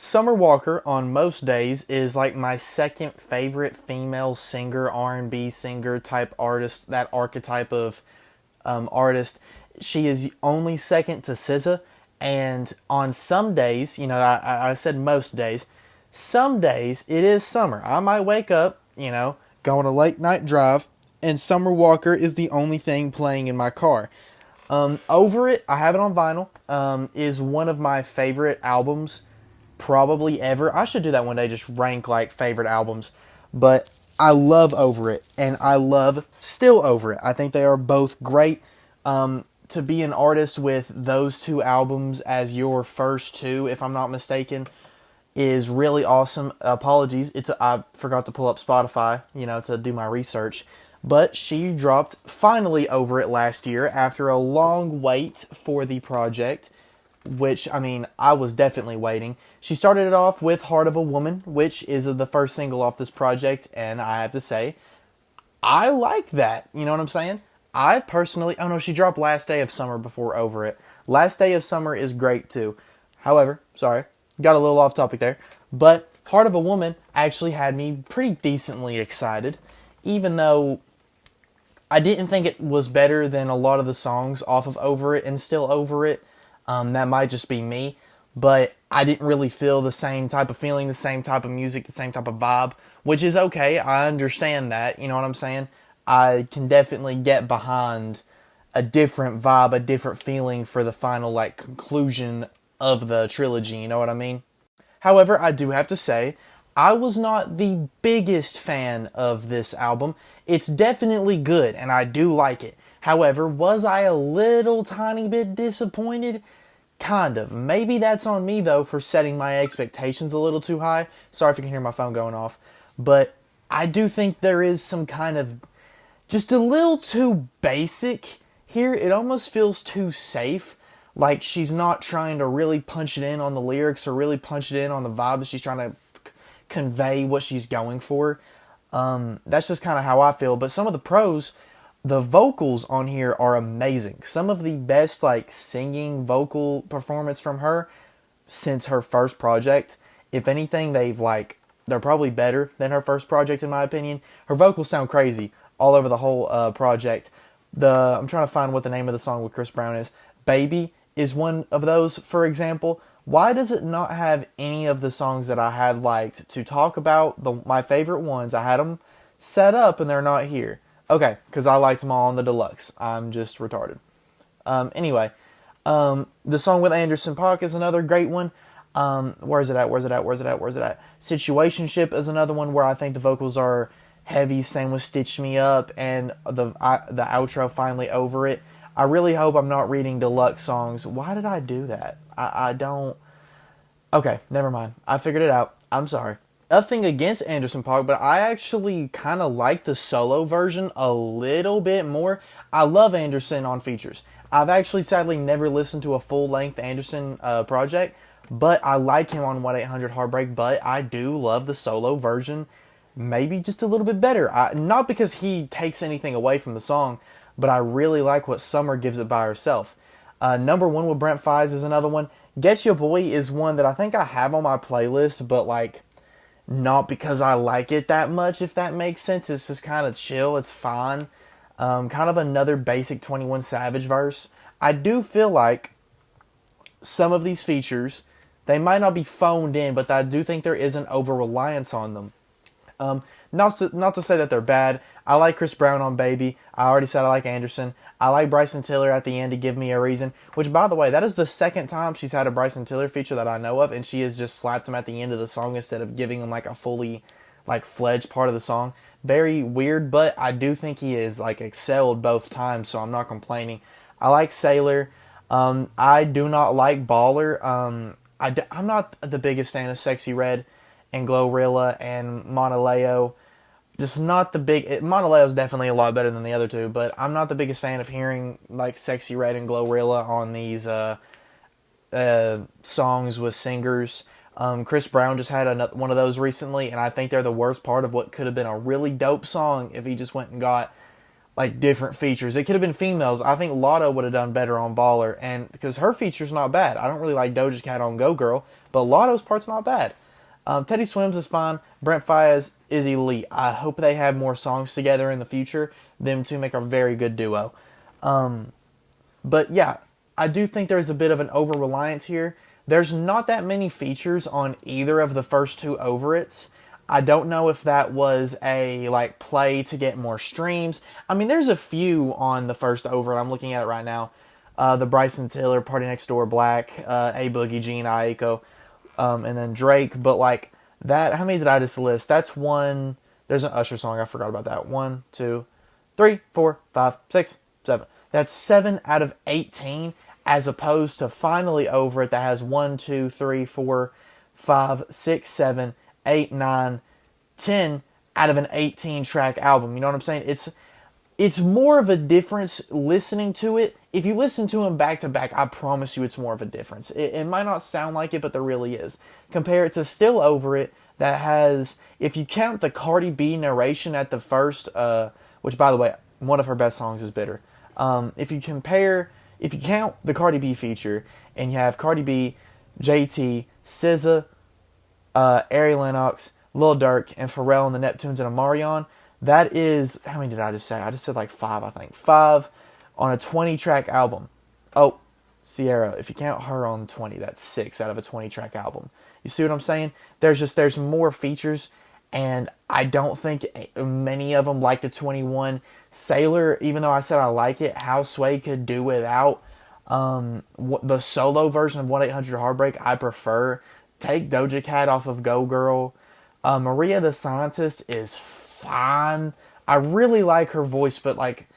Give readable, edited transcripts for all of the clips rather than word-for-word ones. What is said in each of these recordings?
Summer Walker on most days is like my second favorite female singer, R&B singer type artist, that archetype of artist. She is only second to SZA, and on some days, I said most days, some days it is summer. I might wake up, go on a late night drive, and Summer Walker is the only thing playing in my car. Over It, I have it on vinyl, is one of my favorite albums probably ever. I should do that one day, just rank like favorite albums. But I love Over It, and I love Still Over It. I think they are both great. To be an artist with those two albums as your first two, if I'm not mistaken, is really awesome. Apologies, I forgot to pull up Spotify, to do my research. But she dropped finally Over It last year after a long wait for the project, which, I mean, I was definitely waiting. She started it off with Heart of a Woman, which is the first single off this project, and I have to say, I like that. You know what I'm saying? I personally, oh no, she dropped Last Day of Summer before Over It. Last Day of Summer is great too. However, sorry, got a little off topic there, but Heart of a Woman actually had me pretty decently excited, even though I didn't think it was better than a lot of the songs off of Over It and Still Over It. That might just be me, but I didn't really feel the same type of feeling, the same type of music, the same type of vibe, which is okay. I understand that, you know what I'm saying? I can definitely get behind a different vibe, a different feeling for the final conclusion of the trilogy, you know what I mean? However, I do have to say, I was not the biggest fan of this album. It's definitely good, and I do like it. However, was I a little tiny bit disappointed? Kind of. Maybe that's on me, though, for setting my expectations a little too high. Sorry if you can hear my phone going off. But I do think there is some kind of just a little too basic here. It almost feels too safe. Like she's not trying to really punch it in on the lyrics or really punch it in on the vibe that she's trying to convey what she's going for. That's just kind of how I feel. But some of the vocals on here are amazing. Some of the best singing vocal performance from her since her first project. If anything, they're probably better than her first project in my opinion. Her vocals sound crazy all over the whole project. I'm trying to find what the name of the song with Chris Brown is. Baby is one of those, for example. Why does it not have any of the songs that I had liked to talk about? My favorite ones, I had them set up and they're not here. Okay, because I liked them all on the deluxe. I'm just retarded. Anyway, the song with Anderson .Paak is another great one. Where's it at? Situationship is another one where I think the vocals are heavy. Same with Stitch Me Up and the outro, Finally Over It. I really hope I'm not reading deluxe songs. Why did I do that? I don't... Okay, never mind. I figured it out. I'm sorry. Nothing against Anderson .Paak, but I actually kind of like the solo version a little bit more. I love Anderson on features. I've actually sadly never listened to a full-length Anderson project, but I like him on 1-800-Heartbreak, but I do love the solo version maybe just a little bit better. Not because he takes anything away from the song, but I really like what Summer gives it by herself. Number One with Brent Faiyaz is another one. Get Your Boy is one that I think I have on my playlist, but not because I like it that much, if that makes sense. It's just kind of chill. It's fine. Kind of another basic 21 Savage verse. I do feel like some of these features, they might not be phoned in, but I do think there is an over-reliance on them. Not to say that they're bad. I like Chris Brown on Baby. I already said I like Anderson. I like Bryson Tiller at the end to Give Me a Reason, which, by the way, that is the second time she's had a Bryson Tiller feature that I know of, and she has just slapped him at the end of the song instead of giving him a fully fledged part of the song. Very weird, but I do think he is excelled both times, so I'm not complaining. I like Sailor. I do not like Baller. I'm not the biggest fan of Sexy Red and Glorilla and Monaleo. Just not the big... Monaleo is definitely a lot better than the other two, but I'm not the biggest fan of hearing Sexy Red and Glorilla on these songs with singers. Chris Brown just had one of those recently, and I think they're the worst part of what could have been a really dope song if he just went and got like different features. It could have been females. I think Lotto would have done better on Baller, and because her feature's not bad. I don't really like Doja Cat on Go Girl, but Lotto's part's not bad. Teddy Swims is fine. Brent Faiyaz is elite. I hope they have more songs together in the future. Them two make a very good duo. But yeah, I do think there's a bit of an over-reliance here. There's not that many features on either of the first two Over It's. I don't know if that was a like play to get more streams. I mean, there's a few on the first Over It. I'm looking at it right now. The Bryson Tiller, Party Next Door, Black, A Boogie, Gene Aiko, and then Drake. But like that, how many did I just list? That's one. There's an Usher song. I forgot about that. 1, 2, 3, 4, 5, 6, 7. That's 7 out of 18, as opposed to Finally Over It that has 1, 2, 3, 4, 5, 6, 7, 8, 9, 10 out of an 18-track album. You know what I'm saying? It's more of a difference listening to it. If you listen to them back to back, I promise you it's more of a difference. It might not sound like it, but there really is. Compare it to Still Over It that has, if you count the Cardi B narration at the first, which by the way, one of her best songs is Bitter. If you count the Cardi B feature and you have Cardi B, JT, SZA, Ari Lennox, Lil Durk, and Pharrell and the Neptunes and Omarion, that is, how many did I just say? I just said like 5, I think. 5 on a 20-track album. Oh, Sierra, if you count her on 20, that's 6 out of a 20-track album. You see what I'm saying? There's more features, and I don't think many of them like the 21. Sailor, even though I said I like it, How Sway could do without the solo version of 1-800-Heartbreak. I prefer. Take Doja Cat off of Go Girl. Maria the Scientist is fine. I really like her voice, but like,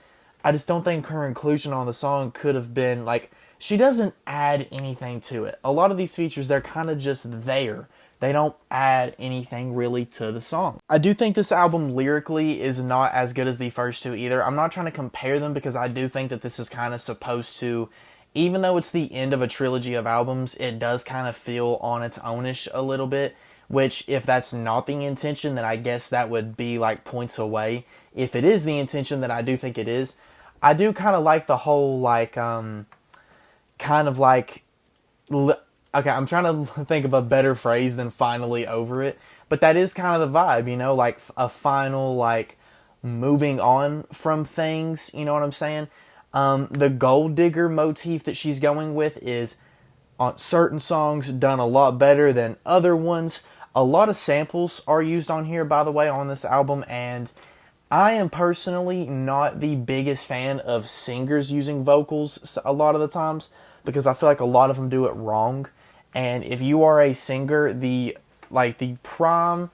I just don't think her inclusion on the song could have been like, she doesn't add anything to it. A lot of these features, they're kind of just there. They don't add anything really to the song. I do think this album lyrically is not as good as the first two either. I'm not trying to compare them because I do think that this is kind of supposed to, even though it's the end of a trilogy of albums, it does kind of feel on its ownish a little bit, which if that's not the intention, then I guess that would be like points away. If it is the intention, then I do think it is. I do kind of like the whole like, kind of like, okay, I'm trying to think of a better phrase than Finally Over It, but that is kind of the vibe, you know, like a final, like, moving on from things, you know what I'm saying? The gold digger motif that she's going with is, on certain songs, done a lot better than other ones. A lot of samples are used on here, by the way, on this album, and I am personally not the biggest fan of singers using vocals a lot of the times, because I feel like a lot of them do it wrong. And if you are a singer, the prime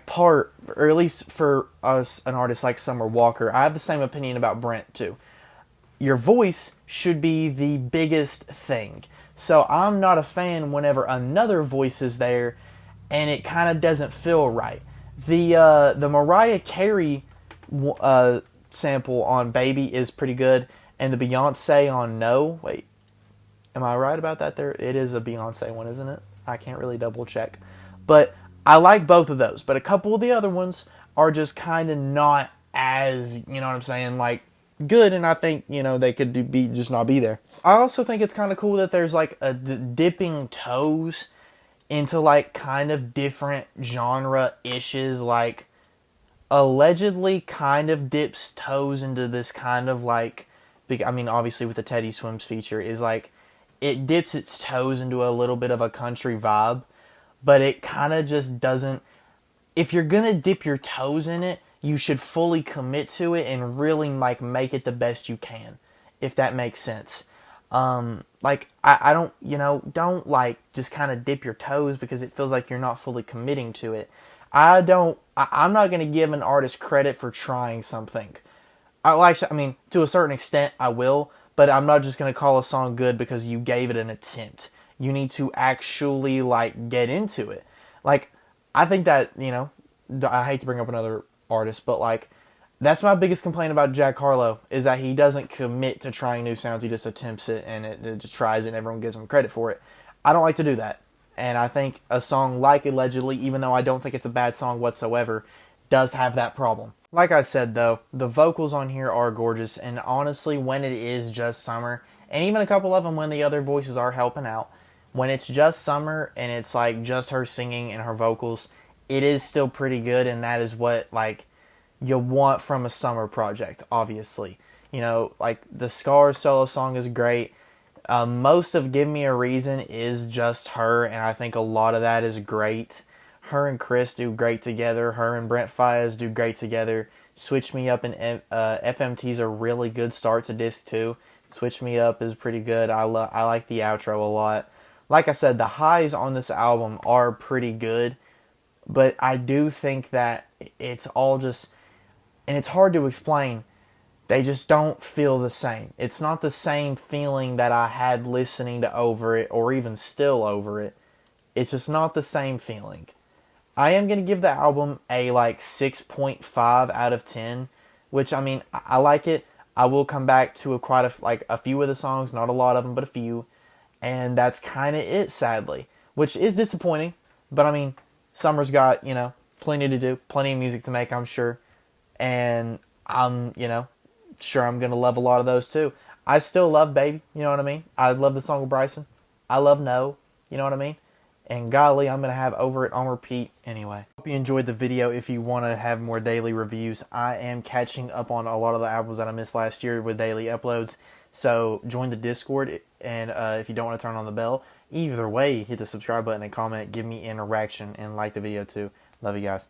part, or at least for us, an artist like Summer Walker, I have the same opinion about Brent too. Your voice should be the biggest thing. So I'm not a fan whenever another voice is there and it kind of doesn't feel right. The Mariah Carey sample on Baby is pretty good, and the Beyonce on No, wait, am I right about that there? It is a Beyonce one, isn't it? I can't really double check. But I like both of those. But a couple of the other ones are just kind of not as, you know what I'm saying, like, good. And I think, you know, they could just not be there. I also think it's kind of cool that there's like a dipping toes into like kind of different genre-ishes. Like, allegedly kind of dips toes into this kind of like, I mean, obviously with the Teddy Swims feature, is like, it dips its toes into a little bit of a country vibe, but it kind of just doesn't. If you're gonna dip your toes in it, you should fully commit to it and really like make it the best you can, if that makes sense. Like, I don't, you know, don't like just kind of dip your toes because it feels like you're not fully committing to it. I'm not gonna give an artist credit for trying something. I mean, to a certain extent, I will. But I'm not just going to call a song good because you gave it an attempt. You need to actually, like, get into it. Like, I think that, you know, I hate to bring up another artist, but, like, that's my biggest complaint about Jack Harlow, is that he doesn't commit to trying new sounds. He just attempts it, and it just tries it, and everyone gives him credit for it. I don't like to do that. And I think a song like Allegedly, even though I don't think it's a bad song whatsoever, does have that problem. Like I said though, the vocals on here are gorgeous, and honestly, when it is just Summer, and even a couple of them when the other voices are helping out, when it's just Summer and it's like just her singing and her vocals, it is still pretty good, and that is what like you want from a summer project, obviously. You know, like the Scars solo song is great. Most of Give Me a Reason is just her, and I think a lot of that is great. Her and Chris do great together. Her and Brent Faiyaz do great together. Switch Me Up and FMT is a really good start to disc 2. Switch Me Up is pretty good. I like the outro a lot. Like I said, the highs on this album are pretty good, but I do think that it's all just, and it's hard to explain, they just don't feel the same. It's not the same feeling that I had listening to Over It or even Still Over It. It's just not the same feeling. I am going to give the album a like 6.5 out of 10, which I mean, I like it. I will come back to a few of the songs, not a lot of them, but a few. And that's kind of it, sadly, which is disappointing. But I mean, Summer's got, plenty to do, plenty of music to make, I'm sure. And I'm, sure I'm going to love a lot of those too. I still love Baby, you know what I mean? I love the song with Bryson. I love No, you know what I mean? And golly, I'm going to have Over It on repeat anyway. Hope you enjoyed the video. If you want to have more daily reviews, I am catching up on a lot of the albums that I missed last year with daily uploads. So join the Discord, and if you don't want to turn on the bell, either way, hit the subscribe button and comment, give me interaction, and like the video too. Love you guys.